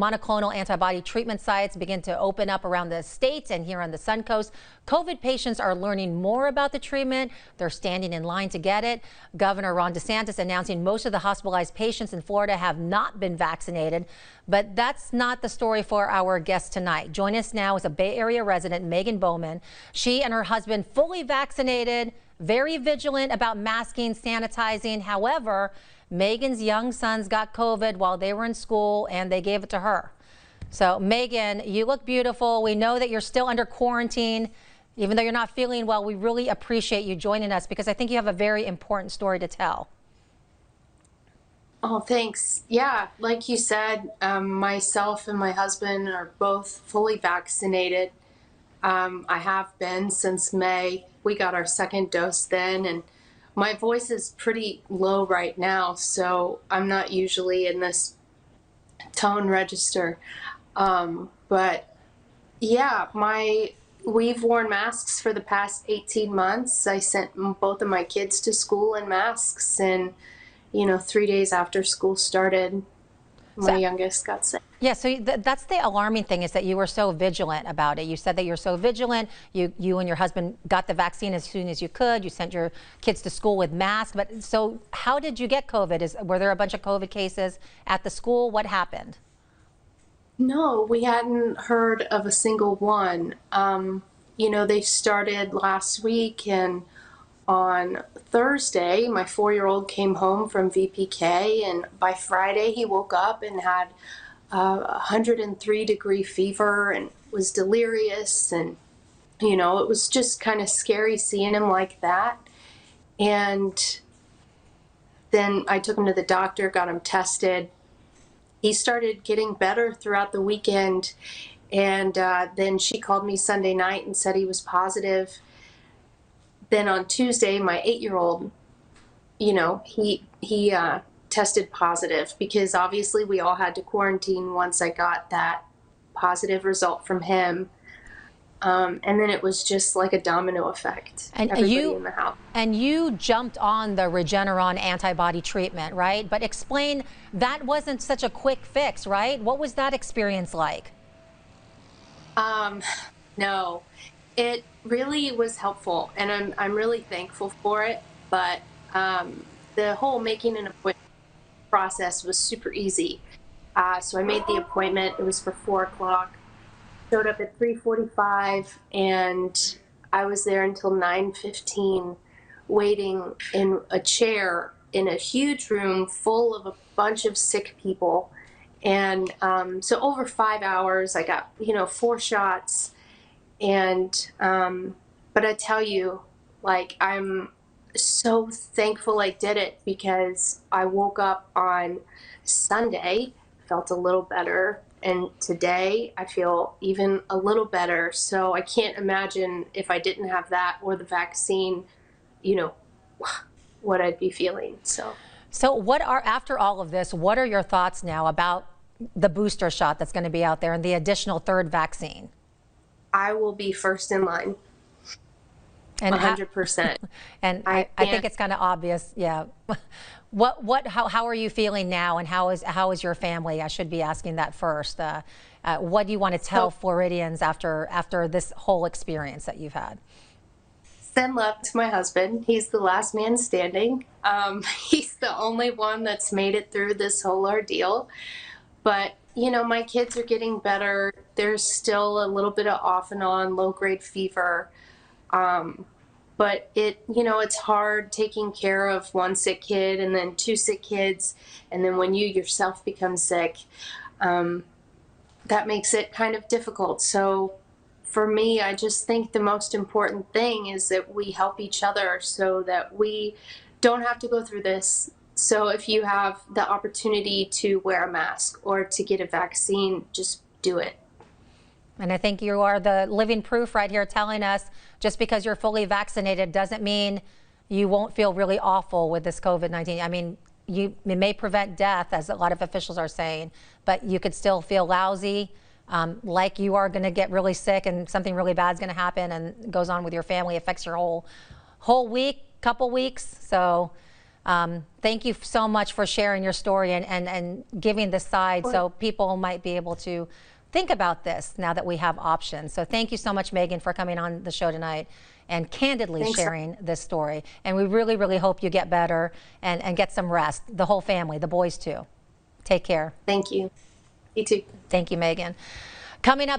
Monoclonal antibody treatment sites begin to open up around the state and here on the Sun Coast. COVID patients are learning more about the treatment. They're standing in line to get it. Governor Ron DeSantis announcing most of the hospitalized patients in Florida have not been vaccinated. But that's not the story for our guest tonight. Join us now is a Bay Area resident, Megan Bowman. She and her husband fully vaccinated, very vigilant about masking, sanitizing. However, Megan's young sons got COVID while they were in school and they gave it to her. So Megan, you look beautiful. We know that you're still under quarantine. Even though you're not feeling well, we really appreciate you joining us because I think you have a very important story to tell. Oh, thanks. Yeah, like you said, myself and my husband are both fully vaccinated. I have been since May. We got our second dose then, and my voice is pretty low right now, so I'm not usually in this tone register. But yeah, we've worn masks for the past 18 months. I sent both of my kids to school in masks, and 3 days after school started, my youngest got sick. Yeah, so that's the alarming thing, is that you were so vigilant about it. You said that you're so vigilant. You and your husband got the vaccine as soon as you could. You sent your kids to school with masks. But so how did you get COVID? Were there a bunch of COVID cases at the school? What happened? No, we hadn't heard of a single one. They started last week, and on Thursday, my 4-year-old came home from VPK, and by Friday he woke up and had 103-degree fever and was delirious, and it was just kind of scary seeing him like that. And then I took him to the doctor, got him tested. He started getting better throughout the weekend, and then she called me Sunday night and said he was positive. Then on Tuesday, my 8-year-old, he tested positive, because obviously we all had to quarantine once I got that positive result from him. And then it was just like a domino effect. And everybody in the house. And you jumped on the Regeneron antibody treatment, right? But explain, that wasn't such a quick fix, right? What was that experience like? No, it really was helpful, and I'm really thankful for it. But the whole making an appointment process was super easy. So I made the appointment. It was for 4 o'clock. Showed up at 3:45, and I was there until 9:15, waiting in a chair in a huge room full of a bunch of sick people. And so over 5 hours, I got 4 shots. And but I tell you, I'm so thankful I did it, because I woke up on Sunday, felt a little better, and today I feel even a little better. So I can't imagine if I didn't have that or the vaccine, what I'd be feeling. So after all of this, what are your thoughts now about the booster shot that's going to be out there and the additional 3rd vaccine? I will be first in line. And 100%. And I think it's kind of obvious. Yeah. How are you feeling now, and how is your family? I should be asking that first. What do you want to tell Floridians after this whole experience that you've had? Send love to my husband. He's the last man standing. He's the only one that's made it through this whole ordeal. But my kids are getting better. There's still a little bit of off and on low-grade fever. But it's hard taking care of 1 sick kid and then 2 sick kids. And then when you yourself become sick, that makes it kind of difficult. So for me, I just think the most important thing is that we help each other so that we don't have to go through this. So if you have the opportunity to wear a mask or to get a vaccine, just do it. And I think you are the living proof right here, telling us just because you're fully vaccinated doesn't mean you won't feel really awful with this COVID-19. I mean, it may prevent death, as a lot of officials are saying, but you could still feel lousy, like you are going to get really sick and something really bad is going to happen and goes on with your family, affects your whole week, couple weeks. So Thank you so much for sharing your story and giving the side so people might be able to think about this now that we have options. So thank you so much, Megan, for coming on the show tonight and candidly sharing this story. And we really, really hope you get better and get some rest. The whole family, the boys too. Take care. Thank you. You too. Thank you, Megan. Coming up.